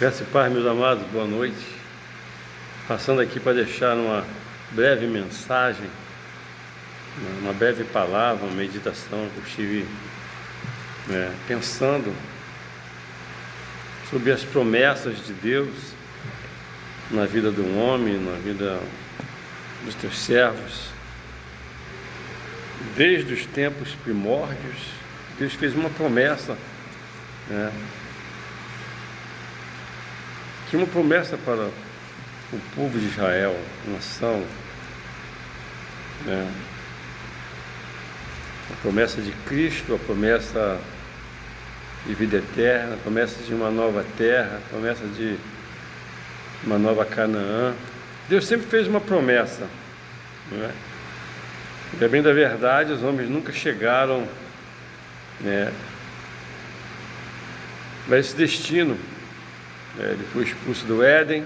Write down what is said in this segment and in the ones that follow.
Graça e paz, meus amados, boa noite. Passando aqui para deixar uma breve mensagem, uma breve palavra, uma meditação que eu estive pensando sobre as promessas de Deus na vida do homem, na vida dos teus servos. Desde os tempos primórdios, Deus fez uma promessa, que uma promessa para o povo de Israel, nação, a promessa de Cristo, a promessa de vida eterna, a promessa de uma nova terra, a promessa de uma nova Canaã. Deus sempre fez uma promessa, E, a bem da verdade, os homens nunca chegaram a esse destino. Ele foi expulso do Éden,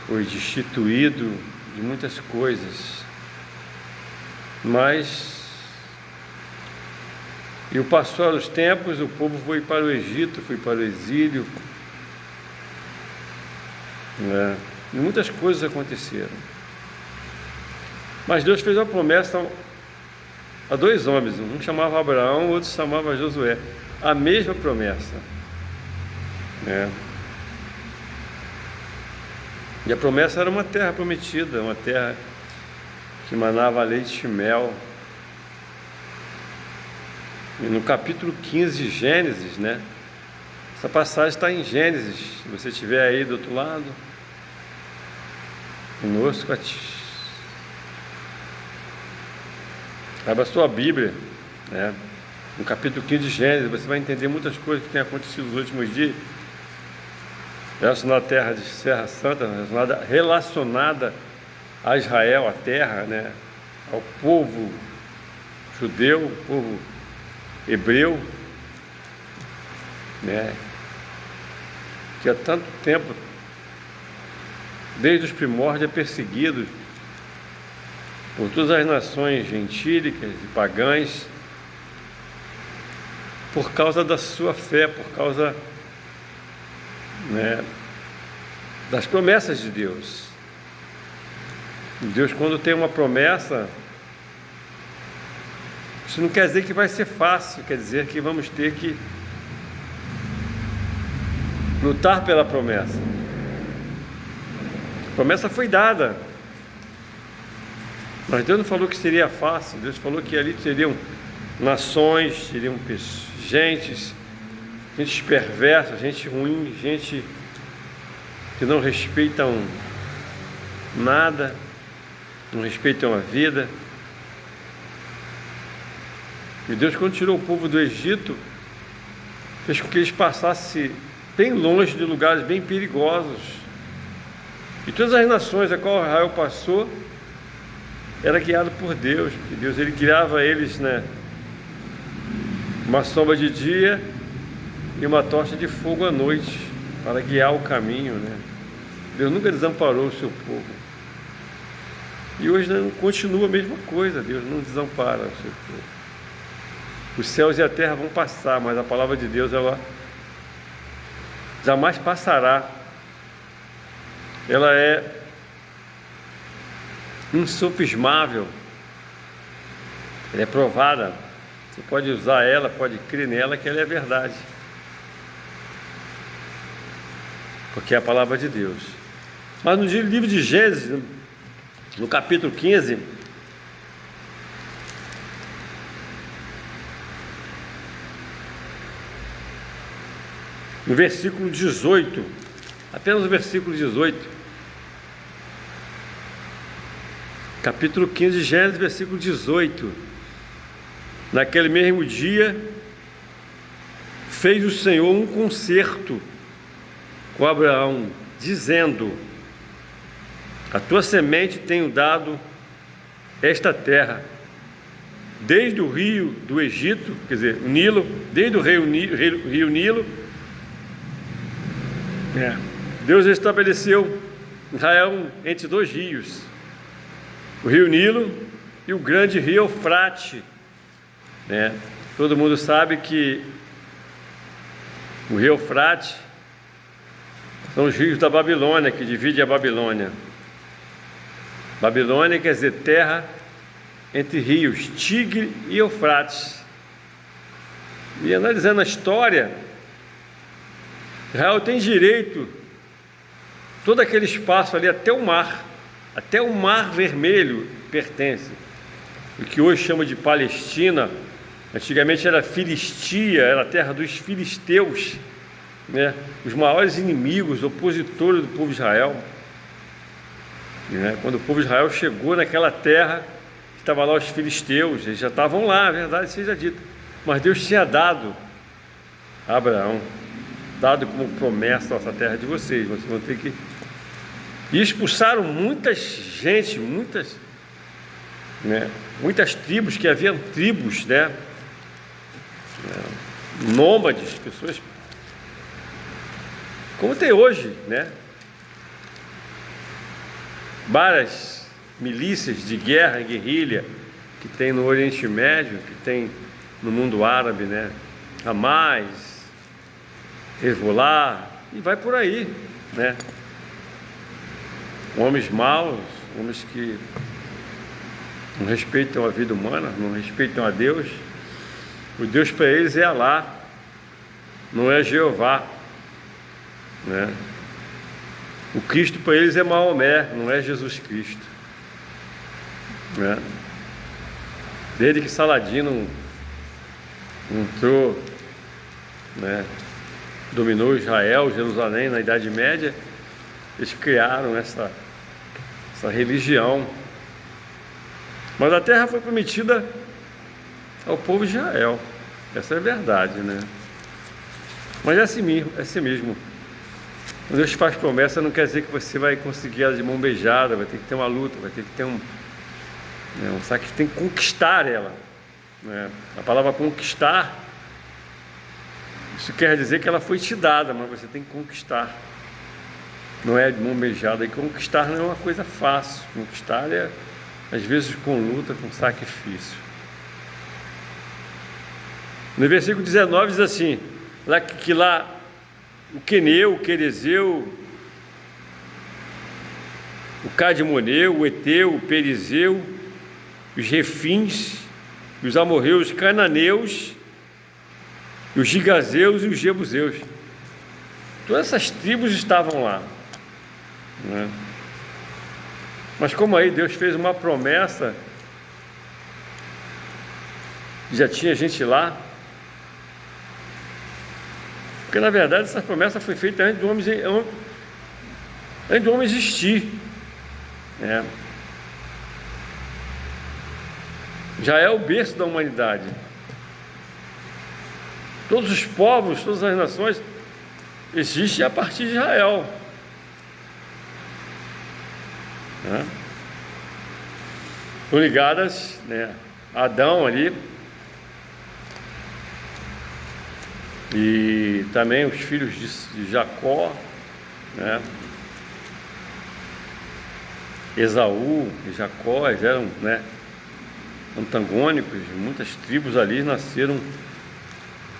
foi destituído de muitas coisas, e o passou os tempos, o povo foi para o Egito, foi para o exílio, e muitas coisas aconteceram. Mas Deus fez uma promessa a dois homens, um chamava Abraão, o outro chamava Josué, a mesma promessa. E a promessa era uma terra prometida, uma terra que manava leite e mel. E no capítulo 15 de Gênesis, essa passagem está em Gênesis. Se você estiver aí do outro lado, conosco, abra a sua Bíblia, no capítulo 15 de Gênesis, você vai entender muitas coisas que têm acontecido nos últimos dias, relacionada à terra de Serra Santa, relacionada a Israel, a terra, ao povo judeu, o povo hebreu, que há tanto tempo, desde os primórdios, é perseguido por todas as nações gentílicas e pagãs, por causa da sua fé, por causa das promessas de Deus. Deus, quando tem uma promessa, isso não quer dizer que vai ser fácil, quer dizer que vamos ter que lutar pela promessa. A promessa foi dada, mas Deus não falou que seria fácil. Deus falou que ali seriam nações, seriam gente perversa, gente ruim, gente que não respeitam nada, não respeitam a vida. E Deus, quando tirou o povo do Egito, fez com que eles passassem bem longe de lugares bem perigosos. E todas as nações a qual Israel passou era guiado por Deus, porque Deus, ele guiava eles, uma sombra de dia e uma tocha de fogo à noite, para guiar o caminho, Deus nunca desamparou o seu povo. E hoje continua a mesma coisa, Deus não desampara o seu povo. Os céus e a terra vão passar, mas a palavra de Deus, ela jamais passará. Ela é insofismável, ela é provada. Você pode usar ela, pode crer nela, que ela é verdade, porque é a palavra de Deus. Mas no livro de Gênesis, no capítulo 15, no versículo 18, apenas o versículo 18, capítulo 15 de Gênesis, versículo 18: naquele mesmo dia fez o Senhor um concerto com Abraão, dizendo: a tua semente tenho dado esta terra, desde o rio do Egito, quer dizer, o Nilo, desde o rio Nilo. Deus estabeleceu Israel entre dois rios, o rio Nilo e o grande rio Eufrate. Todo mundo sabe que o rio Eufrate São os rios da Babilônia que dividem a Babilônia. Babilônia quer dizer terra entre rios, Tigre e Eufrates. E analisando a história, Israel tem direito, todo aquele espaço ali até o Mar Vermelho pertence. O que hoje chama de Palestina, antigamente era Filistia, era a terra dos filisteus, né? Os maiores inimigos, opositores do povo de Israel. Quando o povo de Israel chegou naquela terra, estavam lá os filisteus, eles já estavam lá, a verdade seja dita. Mas Deus tinha dado a Abraão, dado como promessa essa terra de vocês vão ter que... E expulsaram muitas tribos, que haviam tribos, nômades, pessoas, como tem hoje, várias milícias de guerra, guerrilha, que tem no Oriente Médio, que tem no mundo árabe, Hamas, Hezbollah, e vai por aí, Homens maus, homens que não respeitam a vida humana, não respeitam a Deus. O Deus para eles é Alá, não é Jeová, O Cristo para eles é Maomé, não é Jesus Cristo, Desde que Saladino entrou, dominou Israel, Jerusalém na Idade Média, eles criaram essa religião. Mas a terra foi prometida ao povo de Israel. Essa é a verdade, Mas é assim mesmo. Quando Deus faz promessa, não quer dizer que você vai conseguir ela de mão beijada, vai ter que ter uma luta, vai ter que ter um sacrifício, tem que conquistar ela. A palavra conquistar, isso quer dizer que ela foi te dada, mas você tem que conquistar. Não é de mão beijada. E conquistar não é uma coisa fácil. Conquistar é, às vezes, com luta, com sacrifício. No versículo 19 diz assim: que lá o Queneu, o Querezeu, o Cadimoneu, o Eteu, o Perizeu, os Refins, os Amorreus, os Cananeus, os Gigazeus e os Jebuseus. Todas essas tribos estavam lá. Mas como aí Deus fez uma promessa, já tinha gente lá, porque na verdade essa promessa foi feita antes do homem existir, Já é o berço da humanidade. Todos os povos, todas as nações existem a partir de Israel. Estão ligadas, a Adão ali, e também os filhos de Jacó, Esaú e Jacó, eles eram antagônicos. Muitas tribos ali nasceram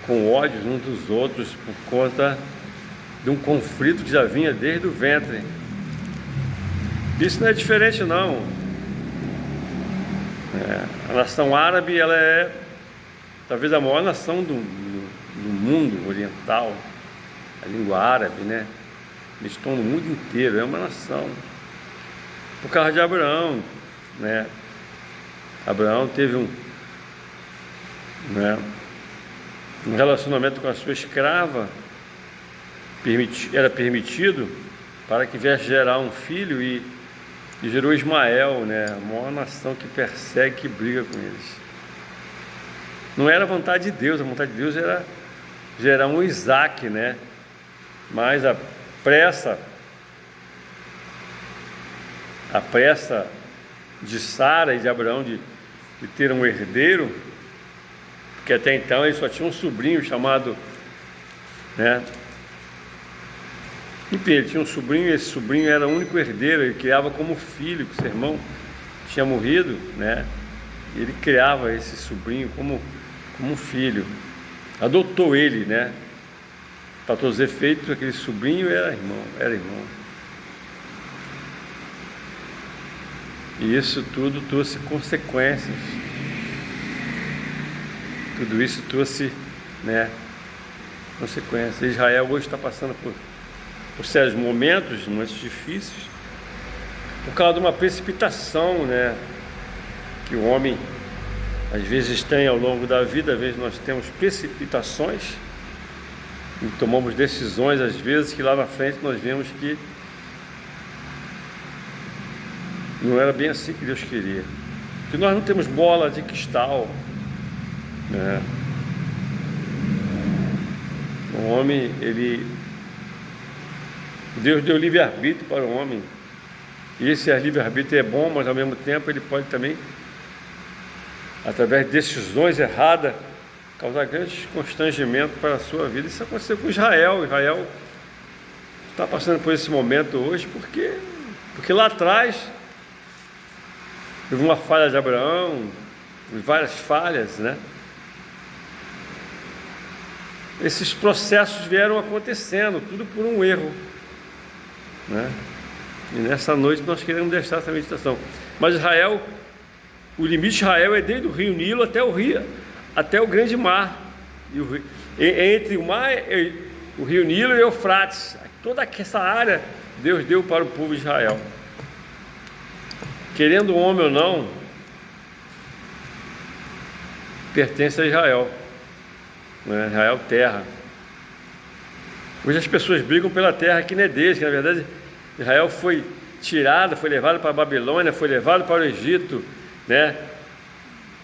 com ódios uns dos outros por conta de um conflito que já vinha desde o ventre. Isso não é diferente, não. A nação árabe, ela é talvez a maior nação do mundo oriental. A língua árabe, eles estão no mundo inteiro, é uma nação. Por causa de Abraão, Abraão teve um relacionamento com a sua escrava, era permitido, para que viesse gerar um filho, e gerou Ismael, a maior nação que persegue, que briga com eles. Não era a vontade de Deus, a vontade de Deus era gerar um Isaac, mas a pressa de Sara e de Abraão de ter um herdeiro, porque até então ele só tinha um sobrinho chamado, Enfim, ele tinha um sobrinho, e esse sobrinho era o único herdeiro, ele criava como filho, que seu irmão tinha morrido, e ele criava esse sobrinho como um filho, adotou ele, para todos os efeitos, aquele sobrinho era irmão. E isso tudo trouxe consequências. Tudo isso trouxe, né, consequências. Israel hoje está passando por sérios momentos difíceis, por causa de uma precipitação, né, que o homem às vezes tem ao longo da vida. Às vezes nós temos precipitações e tomamos decisões, às vezes, que lá na frente nós vemos que não era bem assim que Deus queria. Que nós não temos bola de cristal, né? O homem, Deus deu livre-arbítrio para o homem. E esse livre-arbítrio é bom, mas ao mesmo tempo ele pode também, através de decisões erradas, causar grandes constrangimentos para a sua vida. Isso aconteceu com Israel. Israel está passando por esse momento hoje porque lá atrás houve uma falha de Abraão, várias falhas, né? Esses processos vieram acontecendo, tudo por um erro, né? E nessa noite nós queremos deixar essa meditação. Mas Israel, o limite de Israel é desde o rio Nilo até o grande mar. Entre o mar, o rio Nilo e o Eufrates, toda essa área Deus deu para o povo de Israel. Querendo o homem ou não, pertence a Israel, né? Israel, terra. Hoje as pessoas brigam pela terra que não é deles, que na verdade Israel foi tirado, foi levado para a Babilônia, foi levado para o Egito, né?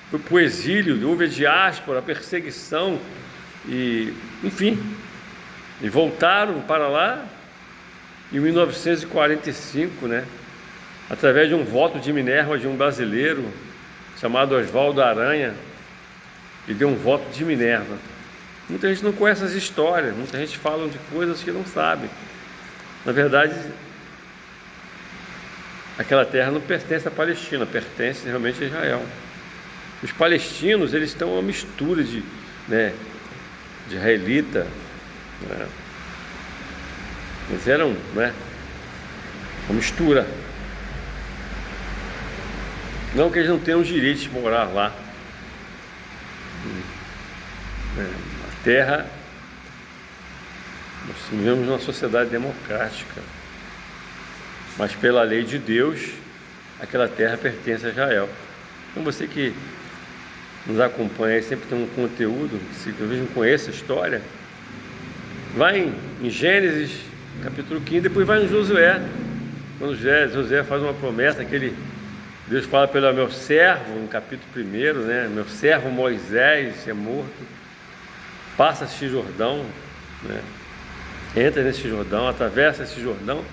Foi para o exílio, houve a diáspora, a perseguição, e enfim, e voltaram para lá em 1945, né? Através de um voto de Minerva de um brasileiro chamado Oswaldo Aranha, que deu um voto de Minerva. Muita gente não conhece as histórias, muita gente fala de coisas que não sabe. Na verdade, aquela terra não pertence à Palestina, pertence realmente a Israel. Os palestinos, eles estão uma mistura de israelita, né? Eles eram, né, uma mistura. Não que eles não tenham o direito de morar lá. A terra, nós vivemos numa sociedade democrática, mas pela lei de Deus, aquela terra pertence a Israel. Então você que nos acompanha aí, sempre tem um conteúdo, se talvez não conheça a história, vai em Gênesis, capítulo 15, depois vai em Josué, quando Josué faz uma promessa, Deus fala pelo meu servo, no capítulo 1, né? Meu servo Moisés é morto, passa esse Jordão, né? Entra nesse Jordão, atravessa esse Jordão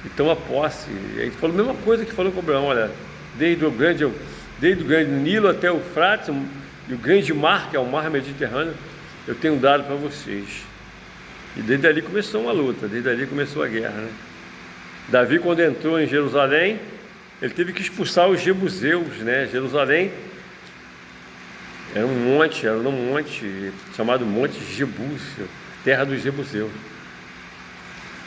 e toma posse. E aí falou a mesma coisa que falou com Abraão: olha, desde o grande Nilo até o Eufrates e o grande mar, que é o mar Mediterrâneo, eu tenho dado para vocês. E desde ali começou uma luta, desde ali começou a guerra, né? Davi, quando entrou em Jerusalém, ele teve que expulsar os jebuseus, né? Jerusalém era um monte chamado Monte Jebúseo, terra dos jebuseus.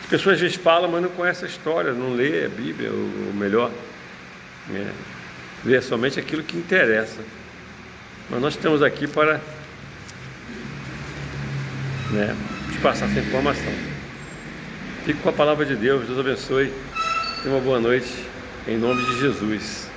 As pessoas às vezes falam, mas não conhecem a história, não lê a Bíblia, ou melhor, lê somente aquilo que interessa. Mas nós estamos aqui para, te passar essa informação. Fique com a palavra de Deus, Deus abençoe, tenha uma boa noite, em nome de Jesus.